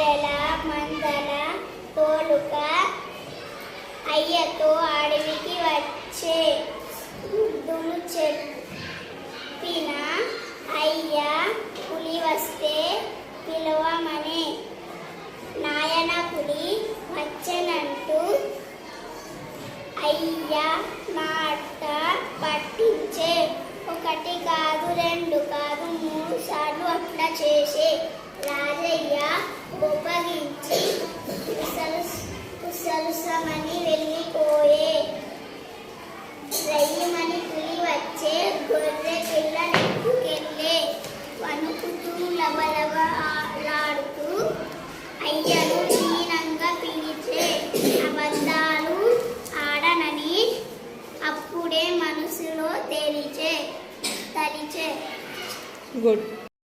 గొర్రెల మందల తోలుక అయ్యతో అడవికి వచ్చే. వృద్ధులు చెప్పిన అయ్య పులి వస్తే పిలవమనే. నాయన పులి వచ్చనంటూ అయ్య మాట పట్టించే. ఒకటి కాదు, రెండు కాదు, 3 సార్లు అట్లా చేసే. రాజయ్య బొబ్బగించి ఉసలుసమని వెళ్ళిపోయే. రయ్యమని పులి వచ్చే. గొర్రె పిల్ల నెప్పుకెళ్ళే. వణుకుతూ లబలబలాడుతూ అయ్యను దీనంగా పిలిచే. అబద్ధాలు ఆడనని అప్పుడే మనసులో తలిచే. గుడ్.